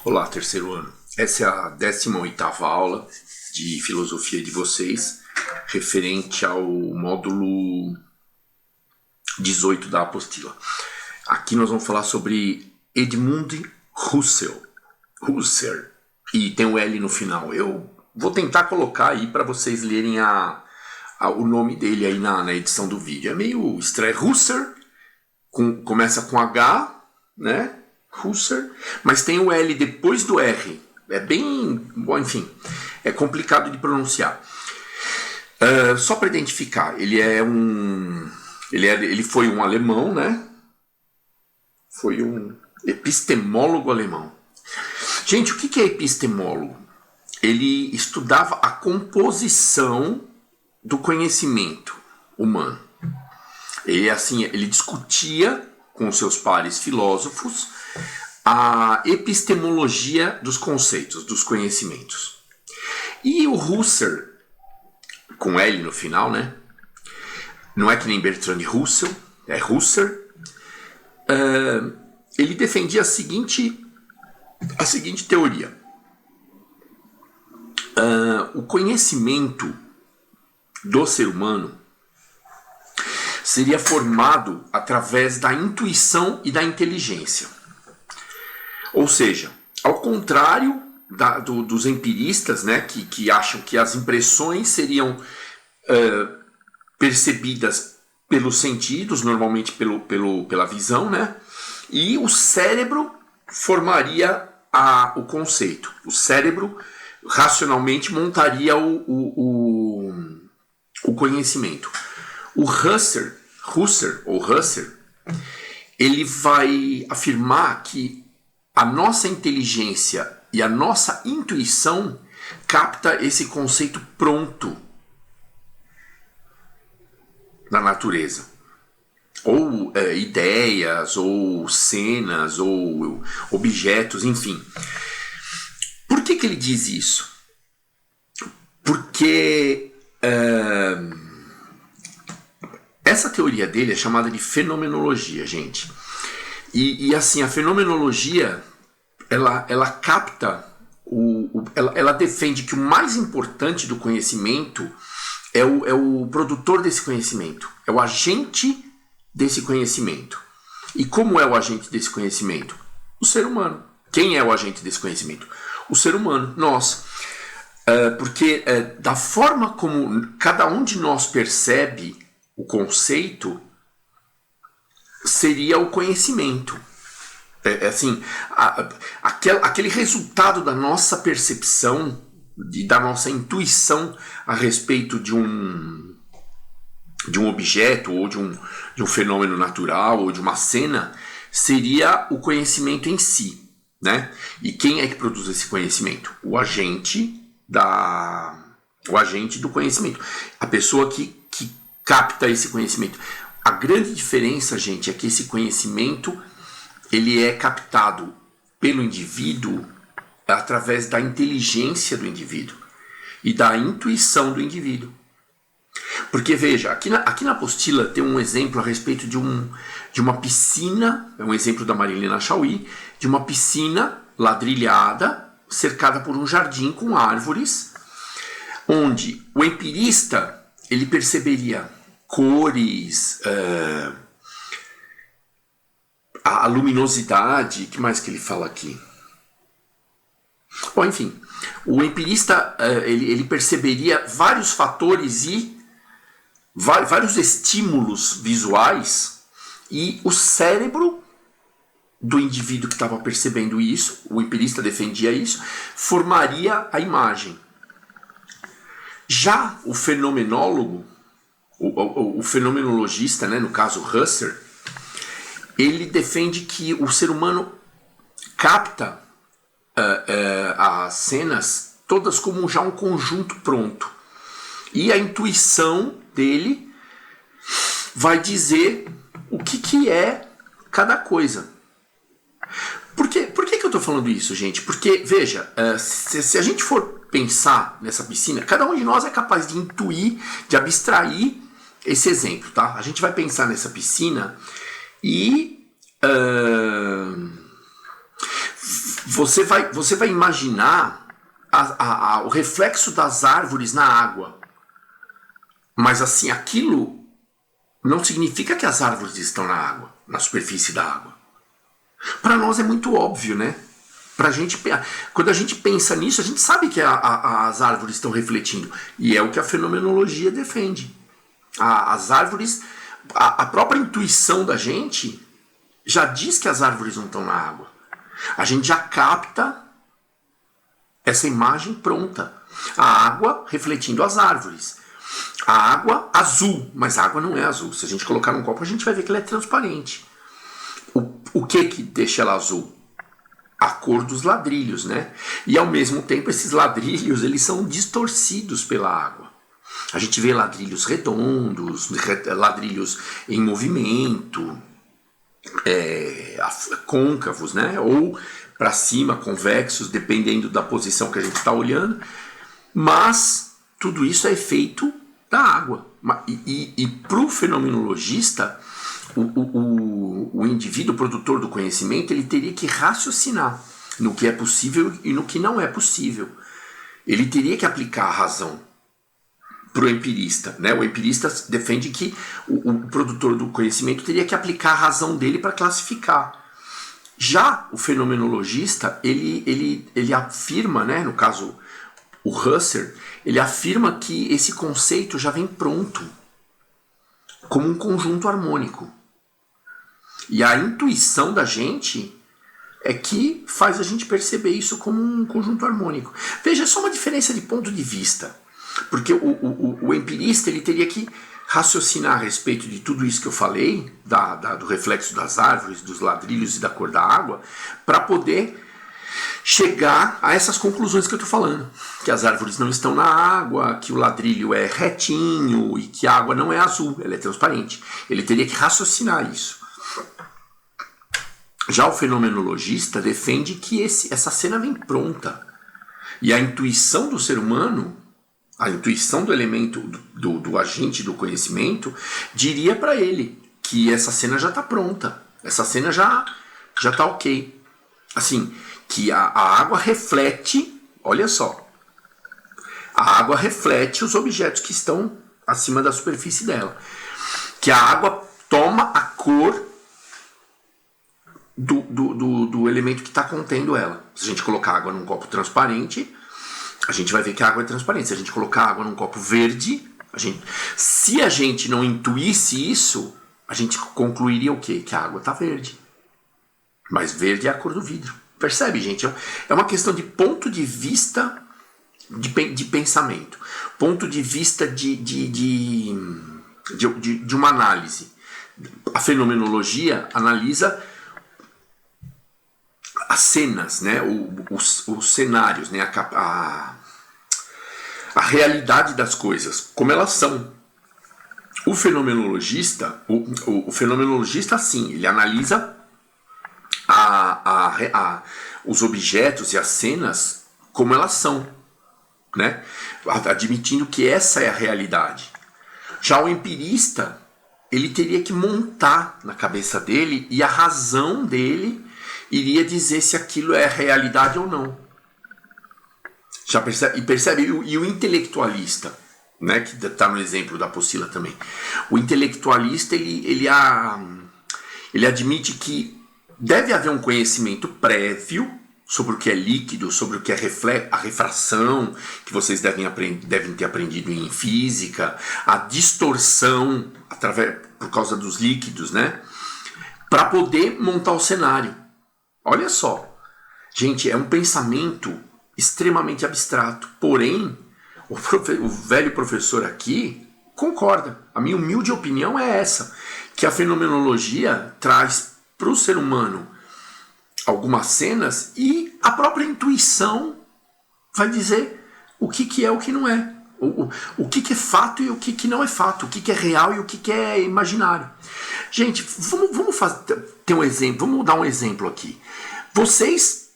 Olá, terceiro ano. Essa é a 18ª aula de filosofia de vocês, referente ao módulo 18 da apostila. Aqui nós vamos falar sobre Edmund Husserl. E tem o L no final. Eu vou tentar colocar aí para vocês lerem o nome dele aí na edição do vídeo. É meio estranho. Husserl, começa com H, né? Husserl, mas tem o L depois do R. É bem... Bom, enfim, é complicado de pronunciar. Só para identificar, ele foi um alemão, né? Foi um epistemólogo alemão. Gente, o que é epistemólogo? Ele estudava a composição do conhecimento humano. Ele discutia com seus pares filósofos a epistemologia dos conceitos, dos conhecimentos. E o Husserl, com L no final, né? Não é que nem Bertrand Russell, é Husserl. Ele defendia a seguinte teoria. O conhecimento do ser humano seria formado através da intuição e da inteligência. Ou seja, ao contrário dos empiristas, né, que acham que as impressões seriam percebidas pelos sentidos, normalmente pela visão, né, e o cérebro formaria o conceito. O cérebro racionalmente montaria o conhecimento. O Husserl, ele vai afirmar que a nossa inteligência e a nossa intuição capta esse conceito pronto na natureza. Ou ideias, ou cenas, ou objetos, enfim. Por que ele diz isso? Porque essa teoria dele é chamada de fenomenologia, gente. E assim, a fenomenologia, ela capta, ela defende que o mais importante do conhecimento é o produtor desse conhecimento, é o agente desse conhecimento. E como é o agente desse conhecimento? O ser humano. Quem é o agente desse conhecimento? O ser humano, nós. Porque da forma como cada um de nós percebe o conceito, seria o conhecimento. Assim, aquele resultado da nossa percepção e da nossa intuição a respeito de um objeto ou de um fenômeno natural ou de uma cena seria o conhecimento em si, né? E quem é que produz esse conhecimento? O agente do conhecimento, a pessoa que capta esse conhecimento. A grande diferença, gente, é que esse conhecimento ele é captado pelo indivíduo através da inteligência do indivíduo e da intuição do indivíduo. Porque, veja, aqui na apostila tem um exemplo a respeito de uma piscina, é um exemplo da Marilena Chauí, de uma piscina ladrilhada, cercada por um jardim com árvores, onde o empirista ele perceberia cores, a luminosidade, o que mais que ele fala aqui? Bom, enfim, o empirista ele perceberia vários fatores e vários estímulos visuais, e o cérebro do indivíduo que estava percebendo isso, o empirista defendia isso, formaria a imagem. Já o fenomenólogo, o fenomenologista, né, no caso Husserl, ele defende que o ser humano capta as cenas todas como já um conjunto pronto. E a intuição dele vai dizer o que é cada coisa. Por que eu estou falando isso, gente? Porque, veja, se a gente for pensar nessa piscina, cada um de nós é capaz de intuir, de abstrair esse exemplo, tá? A gente vai pensar nessa piscina e Você vai imaginar o reflexo das árvores na água. Mas assim, aquilo não significa que as árvores estão na água, na superfície da água. Para nós é muito óbvio, né? Quando a gente pensa nisso, a gente sabe que as árvores estão refletindo. E é o que a fenomenologia defende. As árvores, a própria intuição da gente já diz que as árvores não estão na água. A gente já capta essa imagem pronta. A água refletindo as árvores. A água azul, mas a água não é azul. Se a gente colocar num copo, a gente vai ver que ela é transparente. O que deixa ela azul? A cor dos ladrilhos, né? E ao mesmo tempo esses ladrilhos, eles são distorcidos pela água. A gente vê ladrilhos redondos, ladrilhos em movimento, côncavos, né? Ou para cima, convexos, dependendo da posição que a gente está olhando. Mas tudo isso é efeito da água. E para o fenomenologista, o indivíduo produtor do conhecimento, ele teria que raciocinar no que é possível e no que não é possível. Ele teria que aplicar a razão para o empirista, né? O empirista defende que o produtor do conhecimento teria que aplicar a razão dele para classificar. Já o fenomenologista, ele afirma, né? No caso, o Husserl, ele afirma que esse conceito já vem pronto, como um conjunto harmônico. E a intuição da gente é que faz a gente perceber isso como um conjunto harmônico. Veja, é só uma diferença de ponto de vista. Porque o empirista, ele teria que raciocinar a respeito de tudo isso que eu falei, do reflexo das árvores, dos ladrilhos e da cor da água, para poder chegar a essas conclusões que eu estou falando. Que as árvores não estão na água, que o ladrilho é retinho e que a água não é azul, ela é transparente. Ele teria que raciocinar isso. Já o fenomenologista defende que essa cena vem pronta. E a intuição do ser humano, a intuição do elemento, do agente do conhecimento, diria para ele que essa cena já está pronta. Essa cena já está ok. Assim, que a água reflete, olha só, a água reflete os objetos que estão acima da superfície dela. Que a água toma a cor do elemento que está contendo ela. Se a gente colocar água num copo transparente, a gente vai ver que a água é transparente. Se a gente colocar água num copo verde, se a gente não intuísse isso, a gente concluiria o quê? Que a água está verde. Mas verde é a cor do vidro. Percebe, gente? É uma questão de ponto de vista de pensamento. Ponto de vista de uma análise. A fenomenologia analisa as cenas, né? os cenários, né? a realidade das coisas, como elas são. O fenomenologista, sim, ele analisa os objetos e as cenas como elas são, né? Admitindo que essa é a realidade. Já o empirista, ele teria que montar na cabeça dele, e a razão dele iria dizer se aquilo é realidade ou não. Já percebe? E o intelectualista, né, que está no exemplo da apostila também. O intelectualista, ele admite que deve haver um conhecimento prévio sobre o que é líquido, sobre o que é a refração, que vocês devem ter aprendido em física, a distorção por causa dos líquidos, né? Para poder montar o cenário. Olha só, gente, é um pensamento extremamente abstrato, porém, o velho professor aqui concorda. A minha humilde opinião é essa, que a fenomenologia traz para o ser humano algumas cenas e a própria intuição vai dizer o que é o que não é. O que é fato e o que não é fato, o que é real e o que é imaginário. Gente, vamos ter um exemplo, vamos dar um exemplo aqui. Vocês,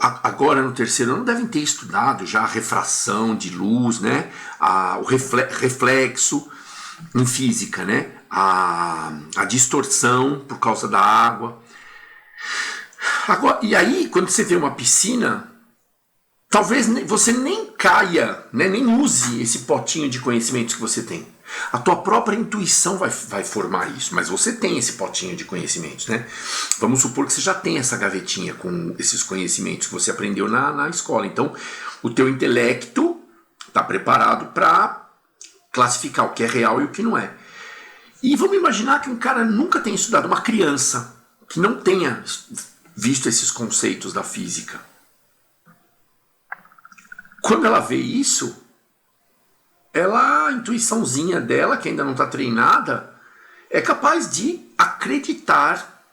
agora no terceiro ano, devem ter estudado já a refração de luz, né? O reflexo em física, né? A distorção por causa da água. Agora, e aí, quando você vê uma piscina, talvez você nem caia, né, nem use esse potinho de conhecimentos que você tem. A tua própria intuição vai formar isso, mas você tem esse potinho de conhecimentos, né? Vamos supor que você já tem essa gavetinha com esses conhecimentos que você aprendeu na escola. Então, o teu intelecto está preparado para classificar o que é real e o que não é. E vamos imaginar que um cara nunca tenha estudado, uma criança que não tenha visto esses conceitos da física. Quando ela vê isso, a intuiçãozinha dela, que ainda não está treinada, é capaz de acreditar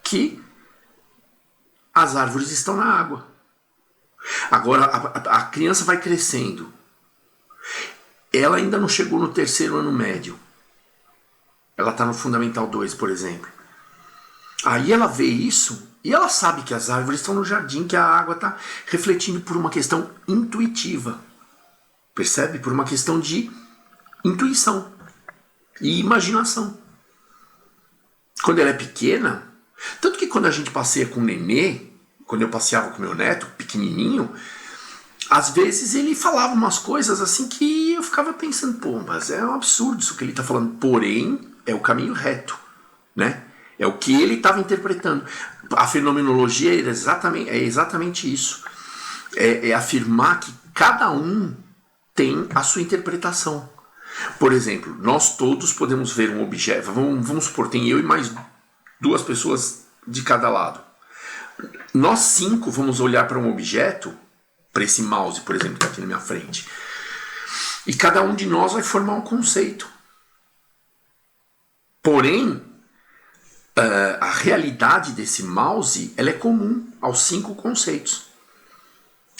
que as árvores estão na água. Agora, a criança vai crescendo. Ela ainda não chegou no 3º ano médio. Ela está no Fundamental 2, por exemplo. Aí ela vê isso e ela sabe que as árvores estão no jardim, que a água está refletindo por uma questão intuitiva. Percebe? Por uma questão de intuição e imaginação. Quando ela é pequena, tanto que quando a gente passeia com o nenê, quando eu passeava com meu neto, pequenininho, às vezes ele falava umas coisas assim que eu ficava pensando, pô, mas é um absurdo isso que ele está falando. Porém, é o caminho reto, né? É o que ele estava interpretando. A fenomenologia é exatamente isso. É afirmar que cada um tem a sua interpretação. Por exemplo, nós todos podemos ver um objeto. Vamos supor, tem eu e mais 2 pessoas de cada lado. Nós 5 vamos olhar para um objeto, para esse mouse, por exemplo, que está aqui na minha frente. E cada um de nós vai formar um conceito. Porém, a realidade desse mouse ela é comum aos 5 conceitos.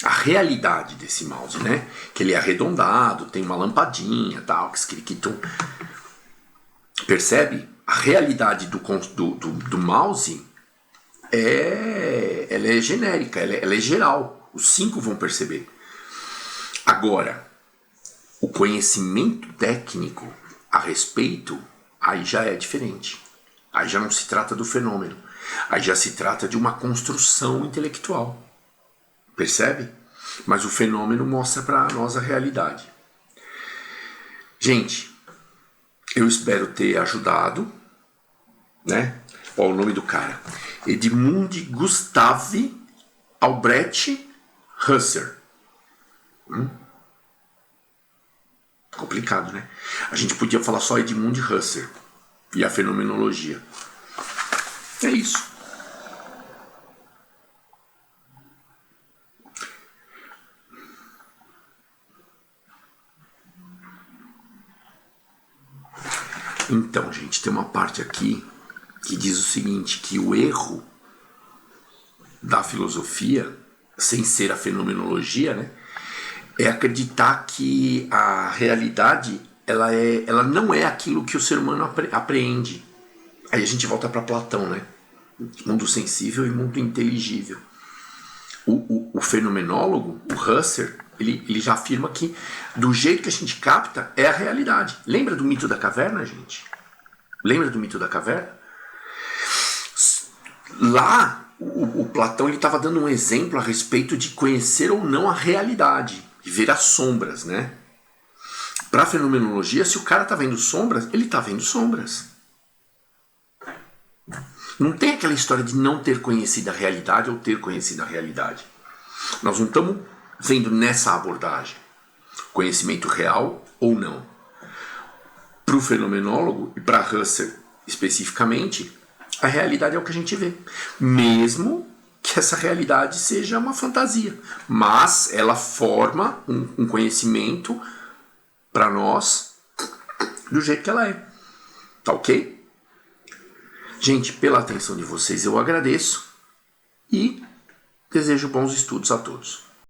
A realidade desse mouse, né? Que ele é arredondado, tem uma lampadinha, tal, que escriquitum. Percebe? A realidade do mouse ela é genérica, ela é geral. Os 5 vão perceber. Agora, o conhecimento técnico a respeito, aí já é diferente. Aí já não se trata do fenômeno. Aí já se trata de uma construção intelectual. Percebe? Mas o fenômeno mostra para nós a realidade. Gente, eu espero ter ajudado, né? Olha o nome do cara. Edmund Gustav Albrecht Husserl. Complicado, né? A gente podia falar só Edmund Husserl e a fenomenologia. É isso. Então, gente, tem uma parte aqui que diz o seguinte, que o erro da filosofia, sem ser a fenomenologia, né, é acreditar que a realidade ela não é aquilo que o ser humano apreende. Aí a gente volta para Platão, né? Mundo sensível e mundo inteligível. O fenomenólogo, o Husserl, ele já afirma que do jeito que a gente capta é a realidade. Lembra do mito da caverna, gente? Lembra do mito da caverna? Lá, o Platão estava dando um exemplo a respeito de conhecer ou não a realidade, de ver as sombras, né? Para a fenomenologia, se o cara está vendo sombras, ele está vendo sombras. Não tem aquela história de não ter conhecido a realidade ou ter conhecido a realidade. Nós não estamos vendo nessa abordagem conhecimento real ou não. Para o fenomenólogo e para Husserl especificamente, a realidade é o que a gente vê. Mesmo que essa realidade seja uma fantasia. Mas ela forma um conhecimento para nós do jeito que ela é. Tá ok? Gente, pela atenção de vocês eu agradeço e desejo bons estudos a todos.